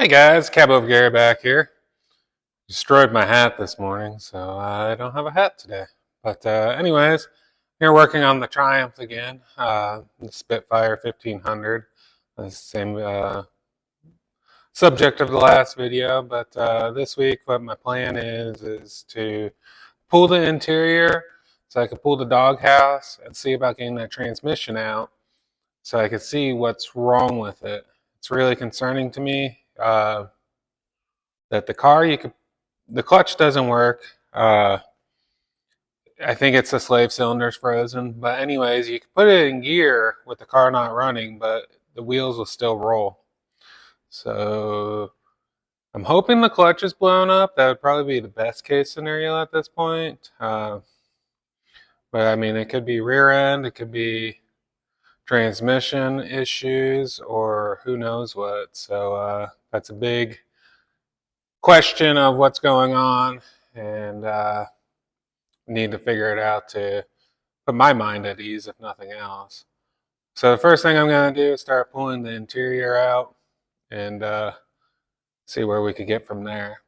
Hey guys, Cab over Gary back here. Destroyed my hat this morning, so I don't have a hat today. But anyways, here working on the Triumph again, the Spitfire 1500. The same subject of the last video, but this week what my plan is to pull the interior so I can pull the doghouse and see about getting that transmission out so I can see what's wrong with it. It's really concerning to me. That the clutch doesn't work. I think it's the slave cylinder's frozen. But anyways, you can put it in gear with the car not running, but the wheels will still roll. So I'm hoping the clutch is blown up. That would probably be the best case scenario at this point. But I mean, it could be rear end, it could be transmission issues, or who knows what. So that's a big question of what's going on, and need to figure it out to put my mind at ease, if nothing else. So the first thing I'm going to do is start pulling the interior out and see where we could get from there.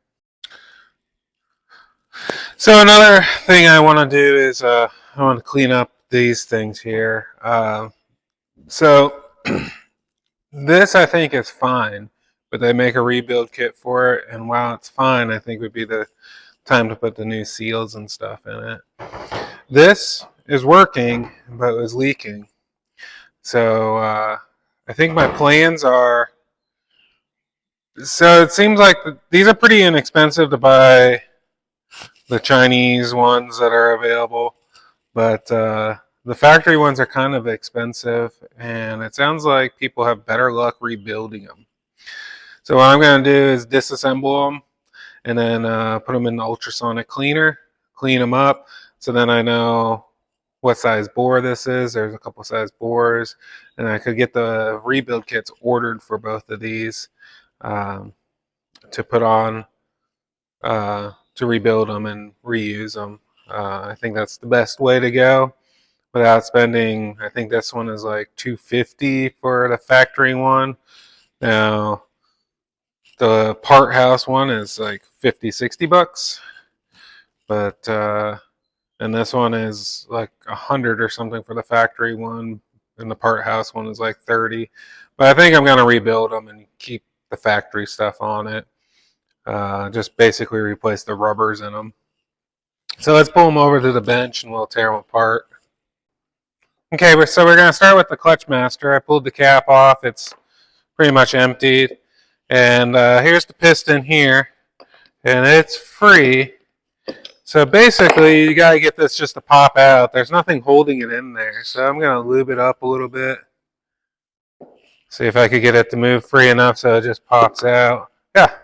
So another thing I want to do is I want to clean up these things here. So this I think is fine, but they make a rebuild kit for it, and while it's fine, I think would be the time to put the new seals and stuff in it. This is working, but it was leaking. So I think my plans are, so it seems like these are pretty inexpensive to buy, the Chinese ones that are available, but the factory ones are kind of expensive, and it sounds like people have better luck rebuilding them. So what I'm going to do is disassemble them and then put them in the ultrasonic cleaner, clean them up, so then I know what size bore this is. There's a couple size bores, and I could get the rebuild kits ordered for both of these to put on to rebuild them and reuse them. I think that's the best way to go without spending. I think this one is like $250 for the factory one. Now the part house one is like $50-$60, but and this one is like $100 or something for the factory one, and the part house one is like $30. But I think I'm gonna rebuild them and keep the factory stuff on it. Just basically replace the rubbers in them. So let's pull them over to the bench and we'll tear them apart. Okay, so we're gonna start with the clutch master. I pulled the cap off. It's pretty much emptied. And here's the piston here, and it's free. So basically, you gotta get this just to pop out. There's nothing holding it in there. So I'm gonna lube it up a little bit. See if I could get it to move free enough so it just pops out. Yeah.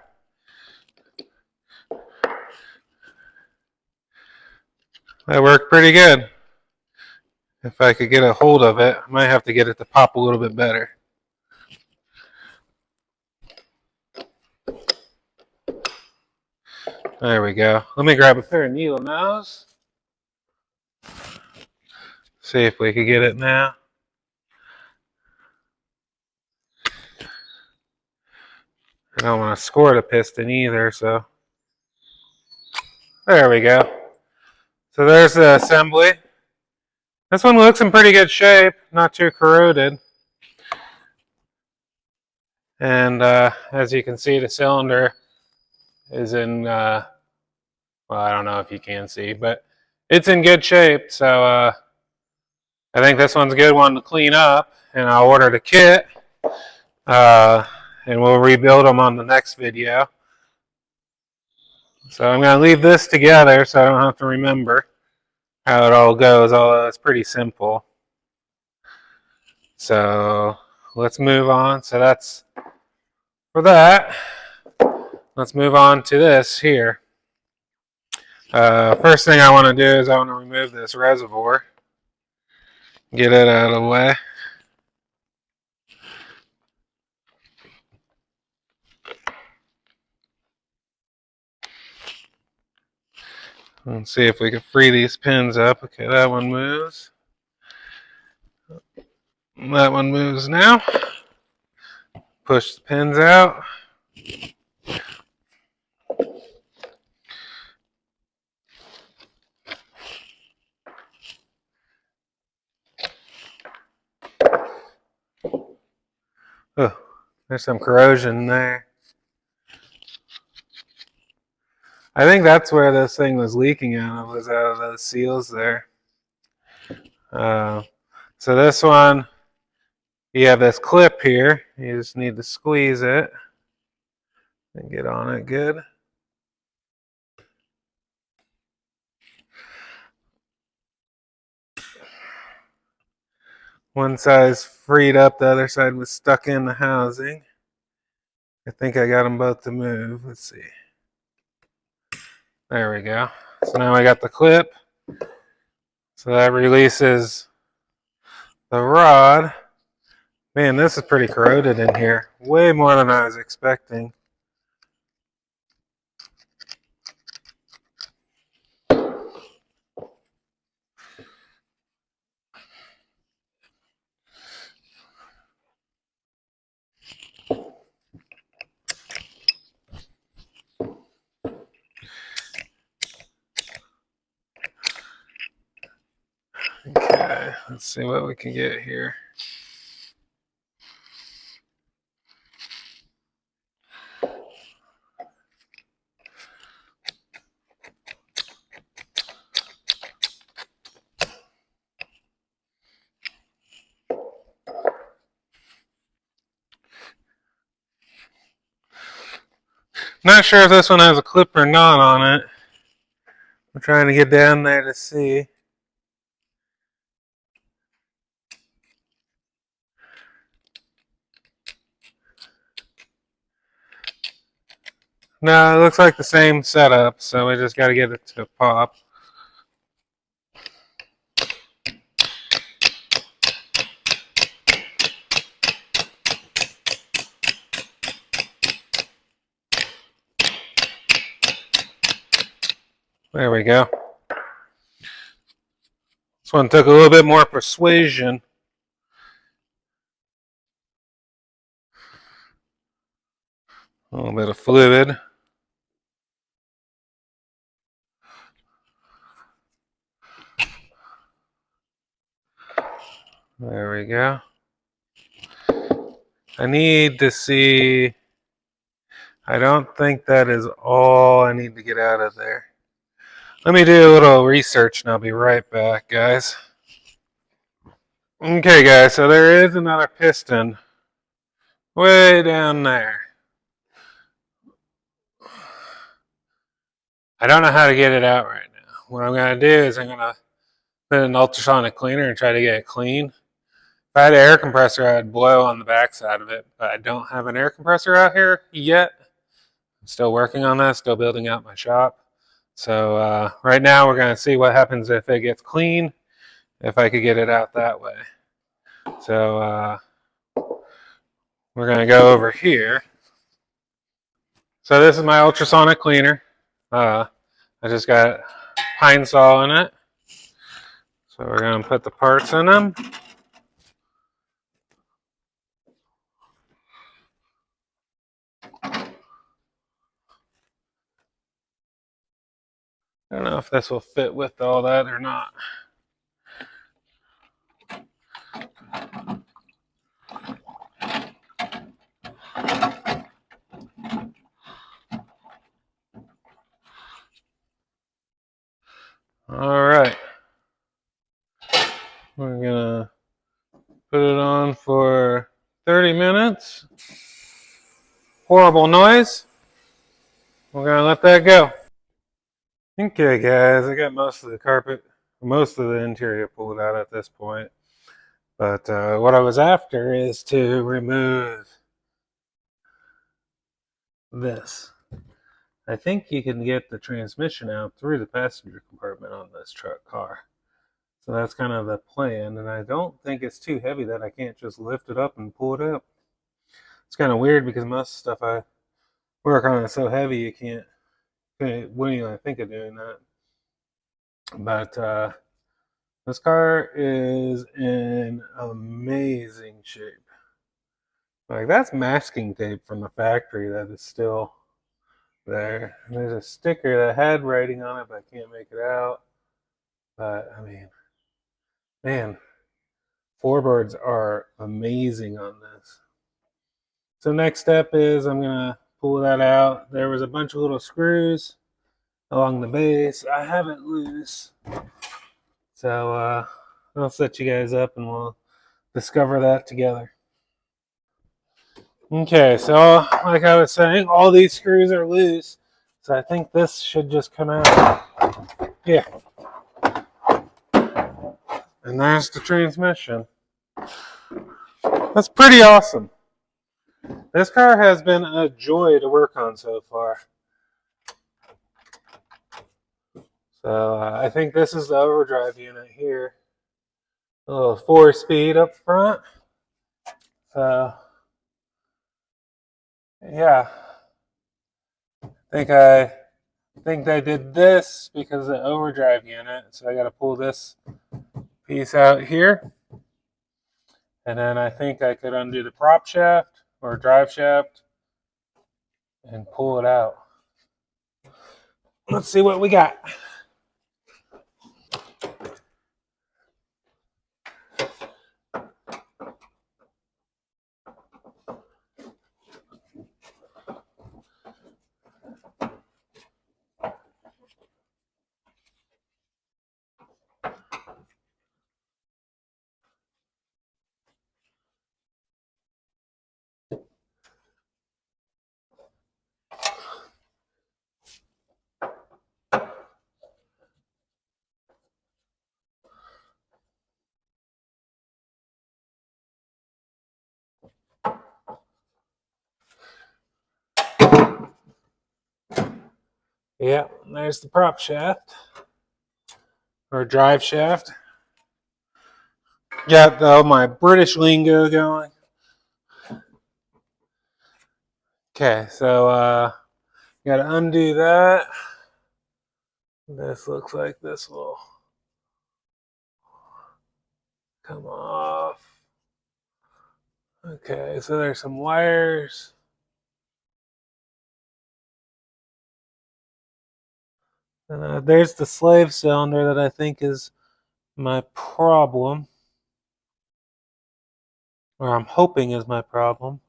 That worked pretty good. If I could get a hold of it, I might have to get it to pop a little bit better. There we go. Let me grab a pair of needle nose. See if we can get it now. I don't want to score the piston either, so there we go. So there's the assembly. This one looks in pretty good shape, not too corroded. And as you can see, the cylinder is in, well, I don't know if you can see, but it's in good shape. So I think this one's a good one to clean up, and I'll order the kit, and we'll rebuild them on the next video. So I'm going to leave this together so I don't have to remember how it all goes, although it's pretty simple. So let's move on. So that's for that. Let's move on to this here. First thing I want to do is I want to remove this reservoir. Get it out of the way. Let's see if we can free these pins up. Okay, that one moves. That one moves now. Push the pins out. Oh, there's some corrosion there. I think that's where this thing was leaking out of, was out of those seals there. So this one, you have this clip here. You just need to squeeze it and get on it good. One side's freed up, the other side was stuck in the housing. I think I got them both to move. Let's see. There we go. So now I got the clip. So that releases the rod. Man, this is pretty corroded in here. Way more than I was expecting. Okay, let's see what we can get here. Not sure if this one has a clip or not on it. I'm trying to get down there to see. No, it looks like the same setup, so we just got to get it to pop. There we go. This one took a little bit more persuasion. A little bit of fluid. There we go. I need to see. I don't think that is all I need to get out of there. Let me do a little research and I'll be right back, guys. Okay, guys, so there is another piston way down there. I don't know how to get it out right now. What I'm going to do is I'm going to put an ultrasonic cleaner and try to get it clean. If I had an air compressor, I'd blow on the backside of it, but I don't have an air compressor out here yet. I'm still working on that, still building out my shop. So right now we're going to see what happens if it gets clean, if I could get it out that way. So we're going to go over here. So this is my ultrasonic cleaner. I just got pine saw in it. So we're going to put the parts in them. I don't know if this will fit with all that or not. All right. We're going to put it on for 30 minutes. Horrible noise. We're going to let that go. Okay, guys, I got most of the carpet, most of the interior pulled out at this point. But what I was after is to remove this. I think you can get the transmission out through the passenger compartment on this truck car. So that's kind of the plan, and I don't think it's too heavy that I can't just lift it up and pull it up. It's kind of weird because most stuff I work on is so heavy you wouldn't even think of doing that. But this car is in amazing shape. Like that's masking tape from the factory that is still there. And there's a sticker that had writing on it, but I can't make it out. But I mean, man, floorboards are amazing on this. So next step is I'm gonna pull that out. There was a bunch of little screws along the base. I have it loose. So I'll set you guys up and we'll discover that together. Okay, so like I was saying, all these screws are loose. So I think this should just come out. Yeah. And there's the transmission. That's pretty awesome. This car has been a joy to work on so far. So I think this is the overdrive unit here. A little 4-speed up front. So yeah, I think they did this because of the overdrive unit. So I got to pull this piece out here. And then I think I could undo the prop shaft or drive shaft and pull it out. Let's see what we got. Yeah, there's the prop shaft or drive shaft. Got my British lingo going. Okay, so got to undo that. This looks like this will come off. Okay, so there's some wires. And there's the slave cylinder that I think is my problem. Or I'm hoping is my problem.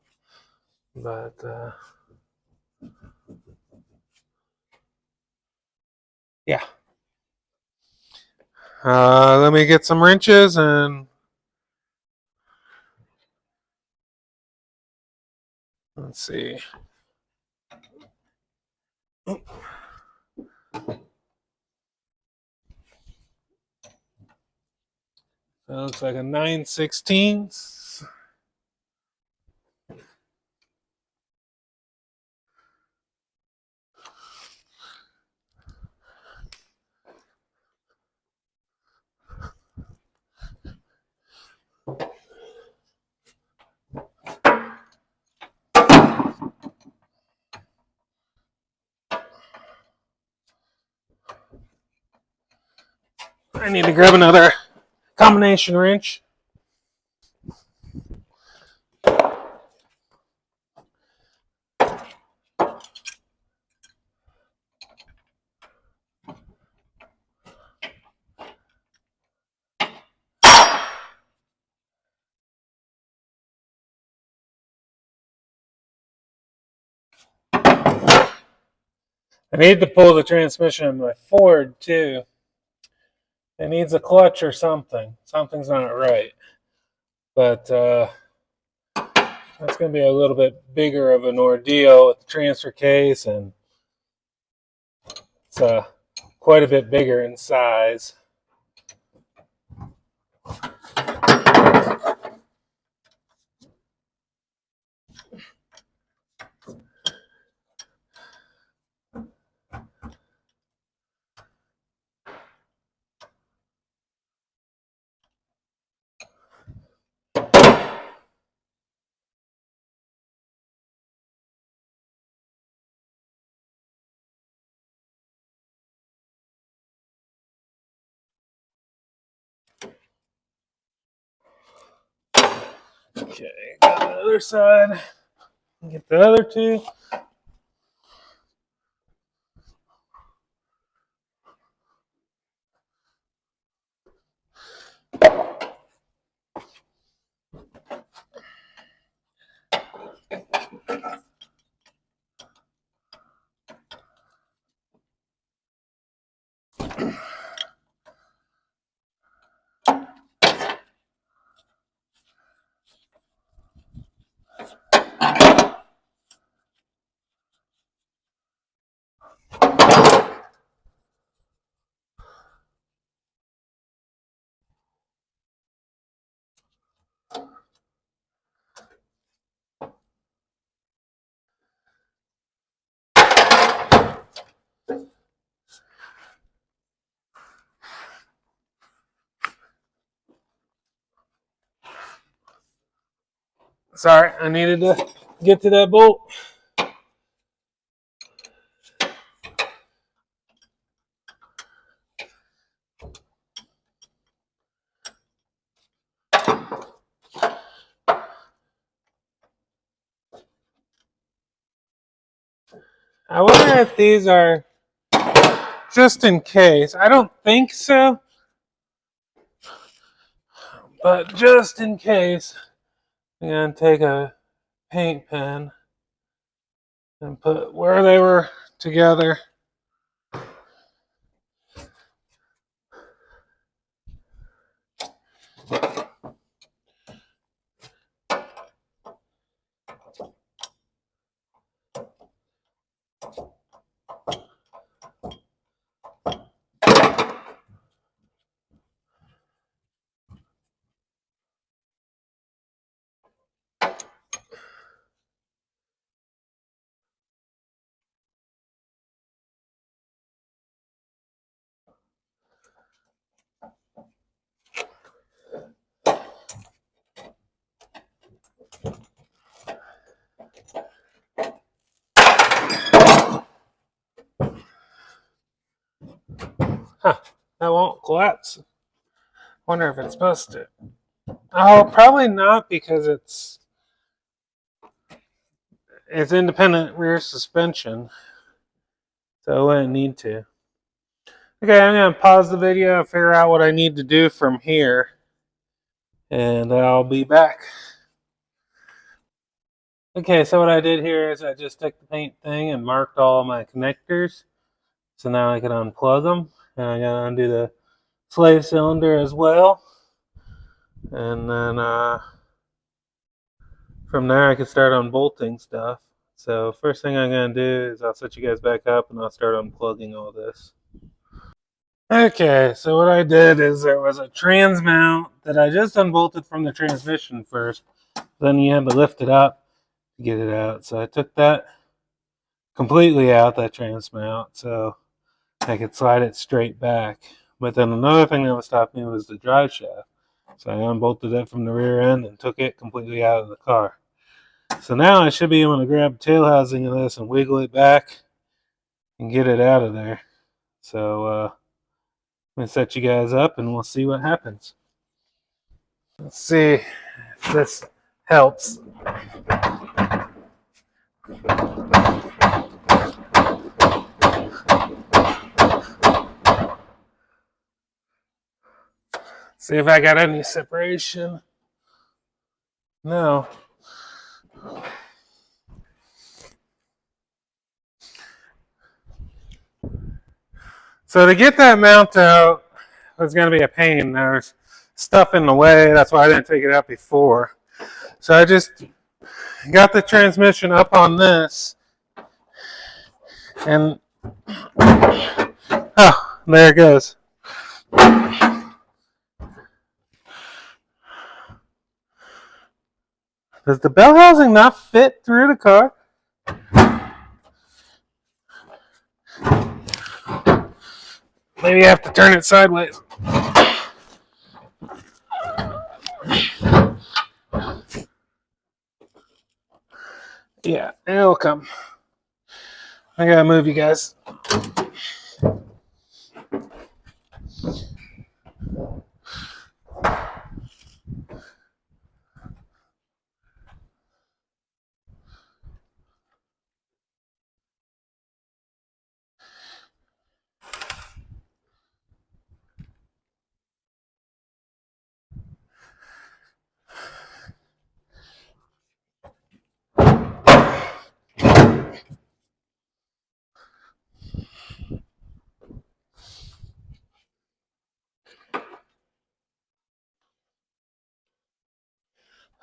But yeah. Let me get some wrenches and let's see. That looks like a 9/16. I need to grab another combination wrench. I need to pull the transmission on my Ford too. It needs a clutch or something. Something's not right. But that's going to be a little bit bigger of an ordeal with the transfer case, and it's quite a bit bigger in size. Okay, got the other side. Get the other two. Sorry, I needed to get to that bolt. I wonder if these are just in case. I don't think so, but just in case, I'm going to take a paint pen and put where they were together. Huh, that won't collapse. Wonder if it's supposed to. Oh, probably not, because it's independent rear suspension, so I wouldn't need to. Okay, I'm going to pause the video and figure out what I need to do from here, and I'll be back. Okay, so what I did here is I just took the paint thing and marked all my connectors, so now I can unplug them, and I got to undo the slave cylinder as well, and then from there I can start unbolting stuff. So first thing I'm going to do is I'll set you guys back up and I'll start unplugging all this. Okay, so what I did is there was a trans mount that I just unbolted from the transmission first. Then you had to lift it up to get it out. So I took that completely out, that trans mount, so I could slide it straight back. But then another thing that was stopping me was the drive shaft. So I unbolted it from the rear end and took it completely out of the car. So now I should be able to grab the tail housing of this and wiggle it back and get it out of there. So I'm going to set you guys up and we'll see what happens. Let's see if this helps. See if I got any separation. No. So to get that mount out was going to be a pain. There's stuff in the way. That's why I didn't take it out before. So I just got the transmission up on this. And, oh, there it goes. Does the bell housing not fit through the car? Maybe I have to turn it sideways. Yeah, it'll come. I gotta move you guys.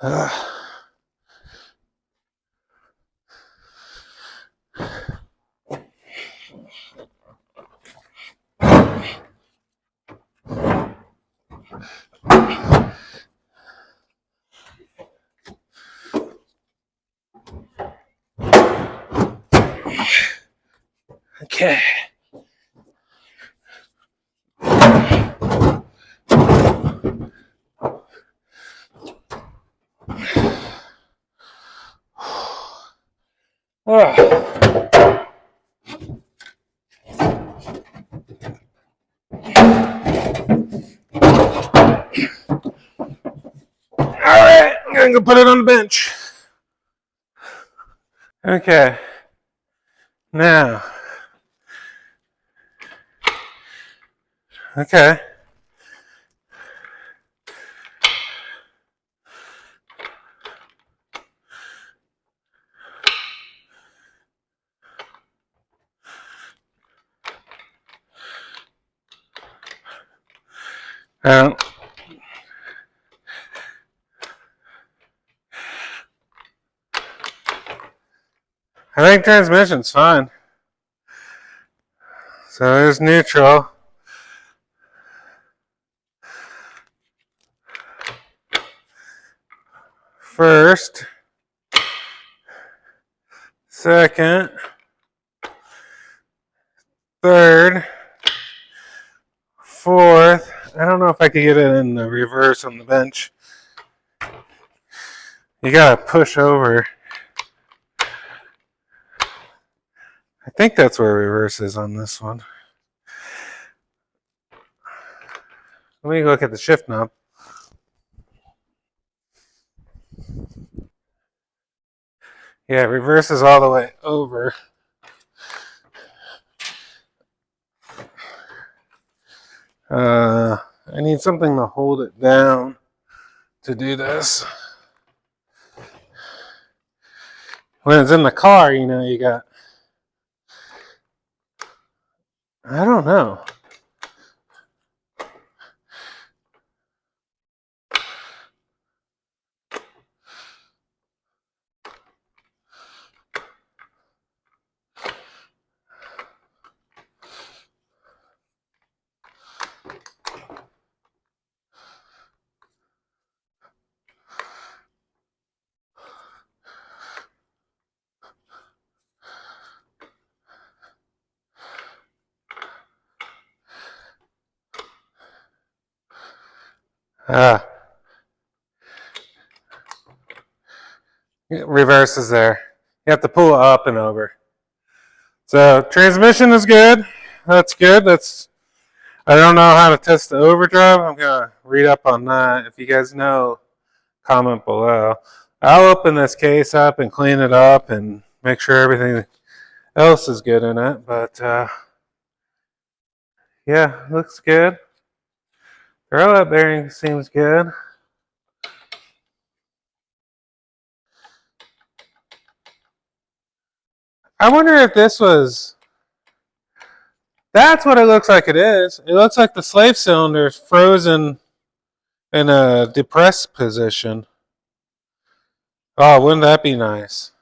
Okay. Alright, I'm gonna go put it on the bench. Okay. Now. Okay. I think transmission's fine. So there's neutral. First. Second. Third. Fourth. I don't know if I could get it in the reverse on the bench. You gotta push over. I think that's where reverse is on this one. Let me look at the shift knob. Yeah, reverse is all the way over. I need something to hold it down to do this. When it's in the car, you know, you got, I don't know. Reverse is there. You have to pull it up and over. So transmission is good. That's good. I don't know how to test the overdrive. I'm gonna read up on that. If you guys know, comment below. I'll open this case up and clean it up and make sure everything else is good in it. But yeah, looks good. The rollout bearing seems good. I wonder if this was. That's what it looks like it is. It looks like the slave cylinder is frozen in a depressed position. Oh, wouldn't that be nice?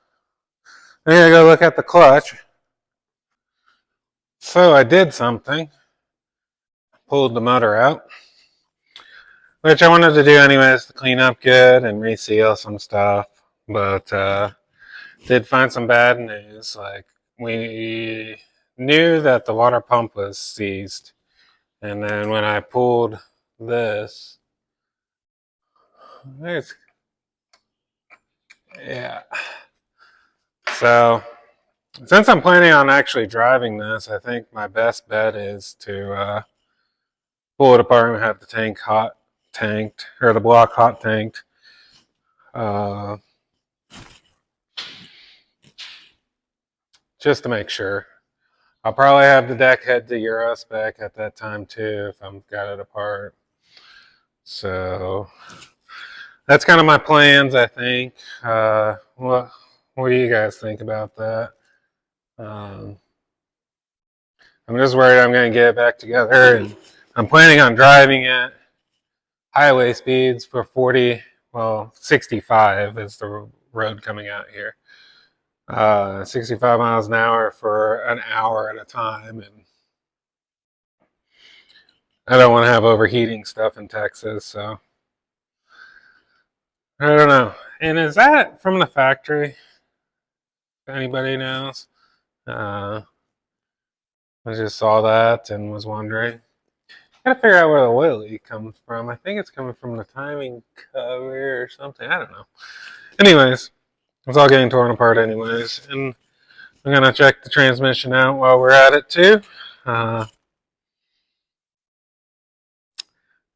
I'm gonna go look at the clutch. So I did something. Pulled the motor out. Which I wanted to do anyways to clean up good and reseal some stuff. But did find some bad news. Like, we knew that the water pump was seized. And then when I pulled this, yeah. So since I'm planning on actually driving this, I think my best bet is to pull it apart and have the tank hot tanked, or the block hot tanked. Just to make sure. I'll probably have the deck head to Euro spec at that time too if I've got it apart. So that's kind of my plans, I think. What do you guys think about that? I'm just worried I'm going to get it back together, and I'm planning on driving at highway speeds for 40 well, 65 is the road coming out here. 65 miles an hour for an hour at a time, and I don't want to have overheating stuff in Texas, so I don't know. And is that from the factory? If anybody knows? Uh, I just saw that and was wondering. Gotta figure out where the oil leak comes from. I think it's coming from the timing cover or something. I don't know. Anyways, it's all getting torn apart anyways. And I'm gonna check the transmission out while we're at it too. Uh,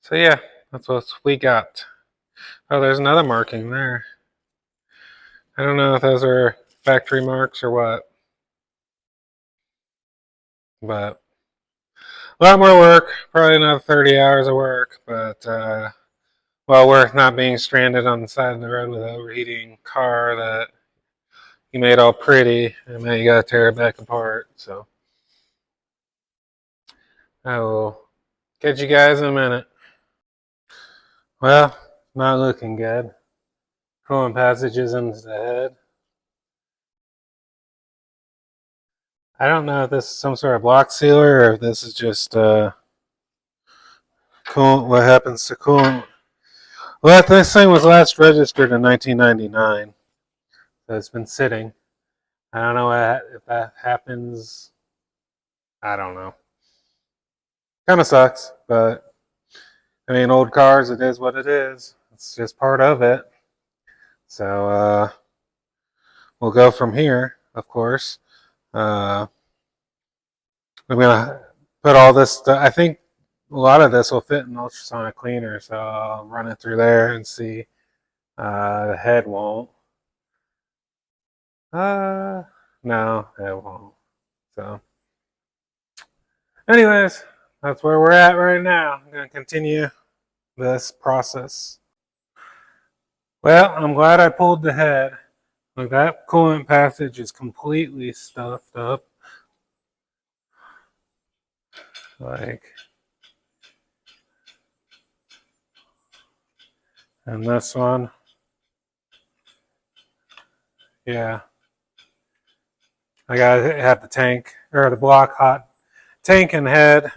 so yeah, that's what we got. Oh, there's another marking there. I don't know if those are factory marks or what, but a lot more work. Probably another 30 hours of work, but well, worth not being stranded on the side of the road with an overheating car that you made all pretty, and then you gotta tear it back apart. So I will catch you guys in a minute. Well, not looking good. Coolant passages into the head. I don't know if this is some sort of block sealer or if this is just coolant. What happens to coolant? Well, this thing was last registered in 1999, so it's been sitting. I don't know if that happens. I don't know. Kind of sucks, but I mean, old cars, it is what it is. It's just part of it. So we'll go from here, of course. I'm gonna put all this. I think a lot of this will fit in ultrasonic cleaner, so I'll run it through there and see. The head won't. Uh, no, it won't. So, anyways, that's where we're at right now. I'm gonna continue this process. Well, I'm glad I pulled the head. Look, that coolant passage is completely stuffed up. Like, and this one, yeah. I gotta have the tank, or the block hot tank and head.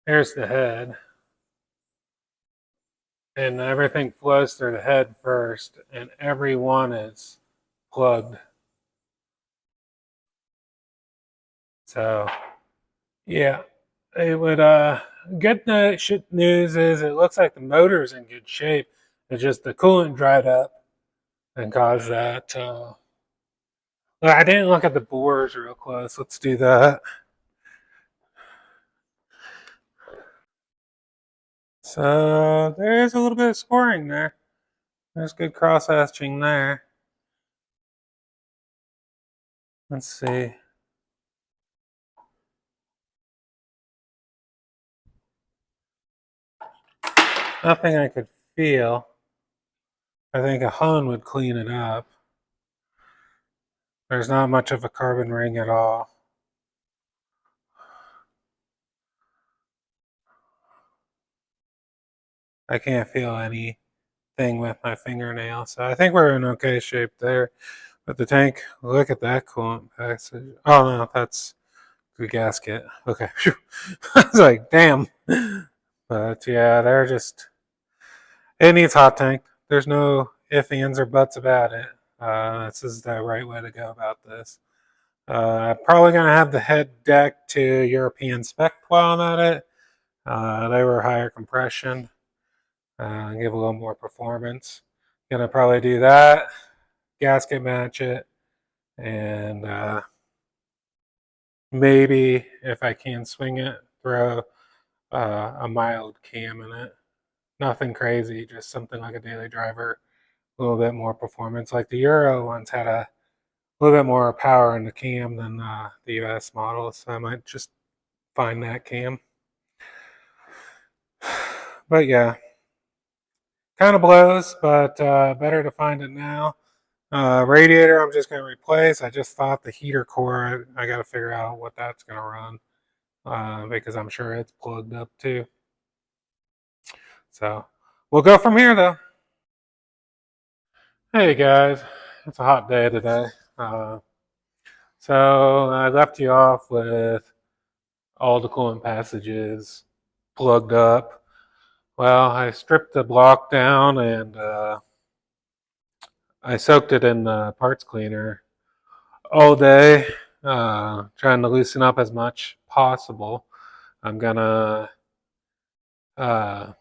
There's the head. And everything flows through the head first, and every one is plugged. So, yeah, it would. Good news is it looks like the motor's in good shape. It's just the coolant dried up and caused that. I didn't look at the bores real close. Let's do that. So there is a little bit of scoring there. There's good cross hatching there. Let's see. Nothing I could feel. I think a Hun would clean it up. There's not much of a carbon ring at all. I can't feel anything with my fingernail, so I think we're in okay shape there. But the tank, look at that coolant passage. Oh no, that's the gasket. Okay. I was like, damn. But yeah, they're just, it needs hot tank. There's no ifs, ands, or buts about it. This is the right way to go about this. I'm probably going to have the head decked to European spec while I'm at it. They were higher compression, give a little more performance. Gonna probably do that, gasket match it, and maybe if I can swing it, throw a mild cam in it. Nothing crazy, just something like a daily driver, a little bit more performance. Like the Euro ones had a little bit more power in the cam than the US models, so I might just find that cam. But yeah, kind of blows, but better to find it now. Radiator, I'm just going to replace. I just thought the heater core, I got to figure out what that's going to run because I'm sure it's plugged up too. So we'll go from here though. Hey guys, it's a hot day today. Uh, so I left you off with all the coolant passages plugged up. Well, I stripped the block down and I soaked it in parts cleaner all day, trying to loosen up as much possible. I'm gonna uh,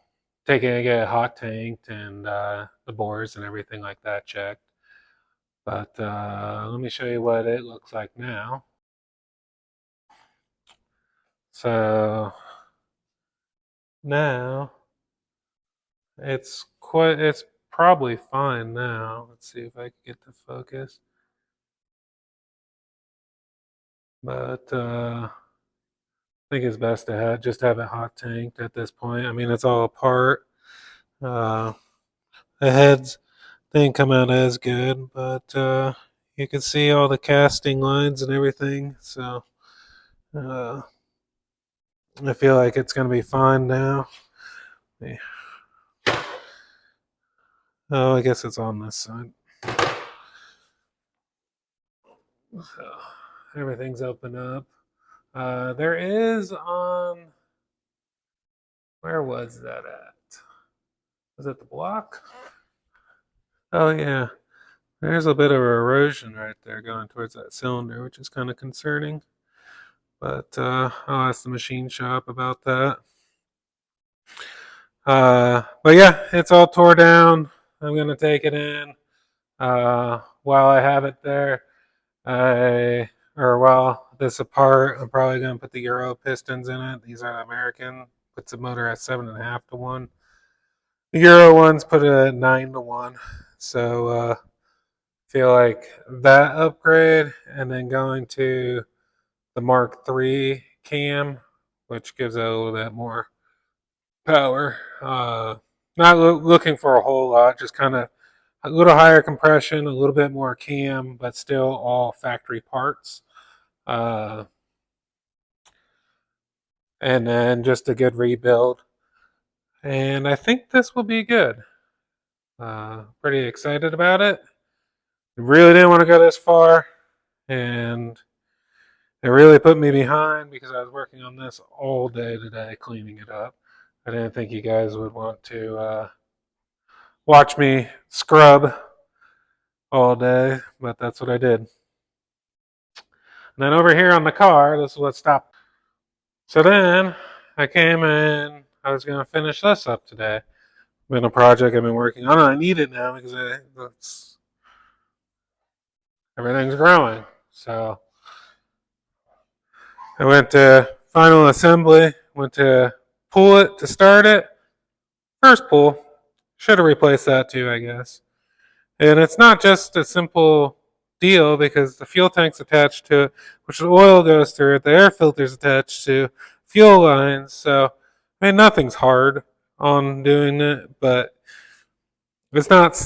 take it and get it hot tanked and the bores and everything like that checked. But let me show you what it looks like now. So now it's probably fine now. Let's see if I can get the focus. But I think it's best to just have it hot tanked at this point. I mean, it's all apart. Uh, the heads didn't come out as good, but you can see all the casting lines and everything. So uh, I feel like it's going to be fine now. Oh, I guess it's on this side. So everything's open up. There is on. Where was that at? Was it the block? Oh, yeah. There's a bit of erosion right there going towards that cylinder, which is kind of concerning. But I'll ask the machine shop about that. But yeah, it's all tore down. I'm going to take it in. While I have it there, while this apart, I'm probably going to put the Euro pistons in it. These are American. Puts the motor at 7.5 to 1. The Euro ones put it at 9 to 1. So feel like that upgrade, and then going to the Mark III cam, which gives it a little bit more power. Not looking for a whole lot, just kind of a little higher compression, a little bit more cam, but still all factory parts. Uh, and then just a good rebuild. And I think this will be good. Pretty excited about it. Really didn't want to go this far, and it really put me behind because I was working on this all day today, cleaning it up. I didn't think you guys would want to watch me scrub all day, but that's what I did. And then over here on the car, this is what stopped. So then I came in, I was going to finish this up today. Been a project I've been working on. I need it now because everything's growing. So I went to final assembly, went to pull it to start it. First pull, should have replaced that too, I guess. And it's not just a simple deal because the fuel tank's attached to it, which the oil goes through it, the air filter's attached to fuel lines. So, I mean, nothing's hard on doing it, but it's not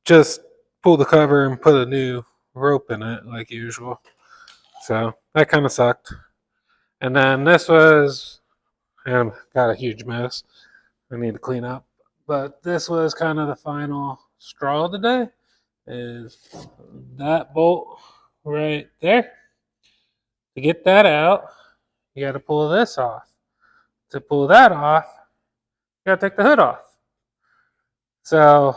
just pull the cover and put a new rope in it like usual. So, that kind of sucked. And then this was, and got a huge mess I need to clean up. But this was kind of the final straw today. Is that bolt right there. To get that out, you got to pull this off. To pull that off, you got to take the hood off. So,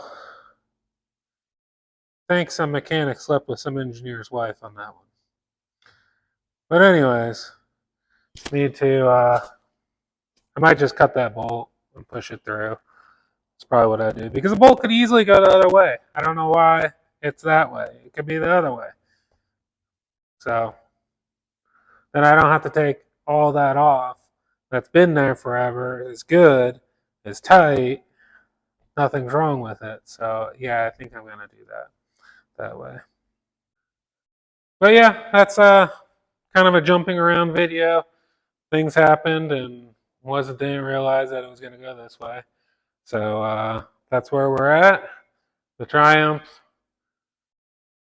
I think some mechanic slept with some engineer's wife on that one. But anyways, need to. I might just cut that bolt and push it through. That's probably what I do because the bolt could easily go the other way. I don't know why it's that way. It could be the other way. So then I don't have to take all that off. That's been there forever. Is good. Is tight. Nothing's wrong with it. So yeah, I think I'm gonna do that way. But yeah, that's kind of a jumping around video. Things happened and didn't realize that it was gonna go this way. So that's where we're at. The Triumph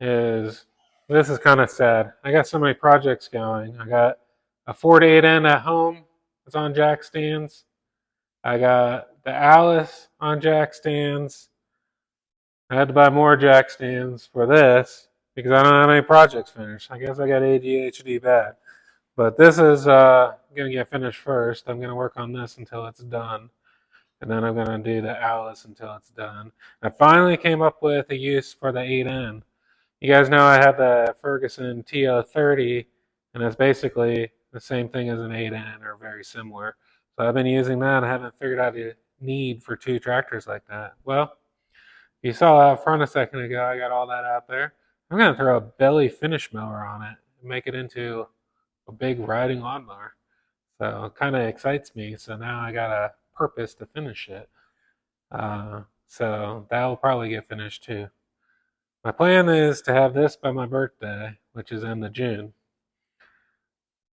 is this is kind of sad. I got so many projects going. I got a 48 end at home. It's on jack stands. I got the Alice on jack stands. I had to buy more jack stands for this because I don't have any projects finished. I guess I got ADHD bad. But this is going to get finished first. I'm going to work on this until it's done. And then I'm going to do the Alice until it's done. I finally came up with a use for the 8N. You guys know I have the Ferguson TO30, and it's basically the same thing as an 8N or very similar. So I've been using that. I haven't figured out a need for two tractors like that. Well, you saw out front a second ago, I got all that out there. I'm going to throw a belly finish mower on it and make it into a big riding lawnmower. So it kind of excites me. So now I got a purpose to finish it. So that'll probably get finished too. My plan is to have this by my birthday, which is in the June.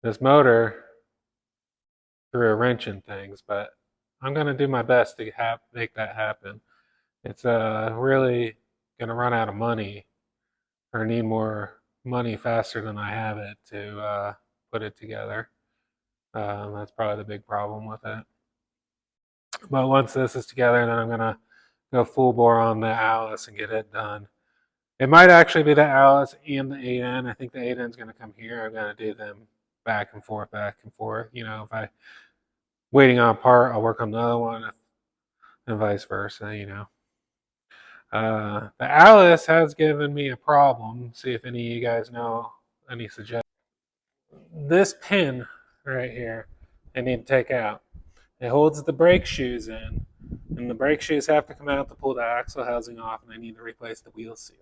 This motor threw a wrench in things, but I'm going to do my best to make that happen. It's really going to run out of money or need more money faster than I have it to put it together. That's probably the big problem with it. But once this is together, then I'm going to go full bore on the Alice and get it done. It might actually be the Alice and the 8N. I think the 8N is going to come here. I'm going to do them back and forth, back and forth. You know, if I waiting on a part, I'll work on the other one, and vice versa. You know, the Alice has given me a problem. See if any of you guys know any suggestions. This pin right here, I need to take out. It holds the brake shoes in, and the brake shoes have to come out to pull the axle housing off, and I need to replace the wheel seal.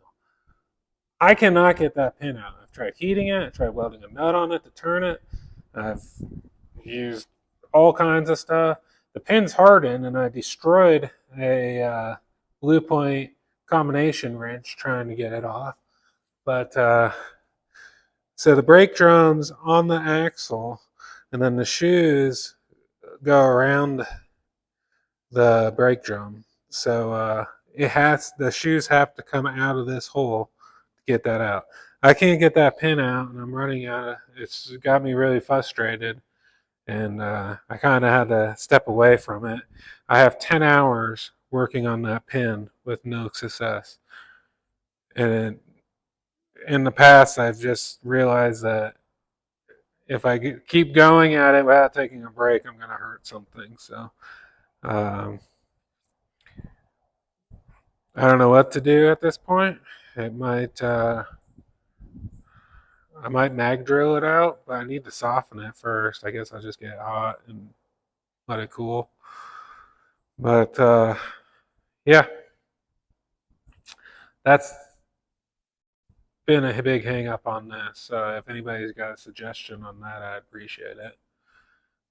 I cannot get that pin out. I've tried heating it, I've tried welding a nut on it to turn it, I've used all kinds of stuff. The pin's hardened, and I destroyed a Blue Point combination wrench trying to get it off. But so the brake drum's on the axle, and then the shoes go around the brake drum. So the shoes have to come out of this hole to get that out. I can't get that pin out, and I'm running out of. It's got me really frustrated, and I kind of had to step away from it. I have 10 hours working on that pin with no success, and in the past, I've just realized that if I keep going at it without taking a break, I'm going to hurt something. So I don't know what to do at this point. It might I might mag drill it out, but I need to soften it first. I guess I'll just get it hot and let it cool. But yeah, that's been a big hang up on this. If anybody's got a suggestion on that, I'd appreciate it.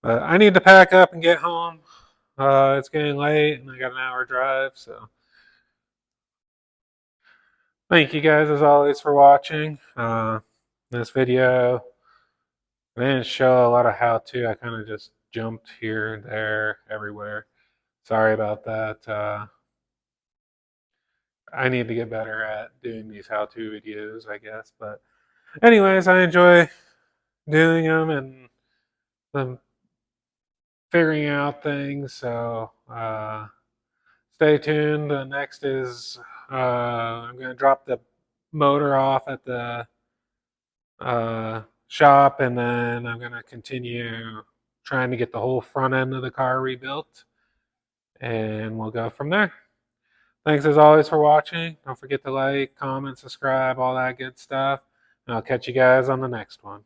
But I need to pack up and get home. It's getting late and I got an hour drive, so thank you guys as always for watching. This video, I didn't show a lot of how-to. I kind of just jumped here, there, everywhere. Sorry about that. I need to get better at doing these how-to videos, I guess. But anyways, I enjoy doing them and them figuring out things. So stay tuned. The next is I'm going to drop the motor off at the shop, and then I'm going to continue trying to get the whole front end of the car rebuilt, and we'll go from there. Thanks as always for watching. Don't forget to like, comment, subscribe, all that good stuff. And I'll catch you guys on the next one.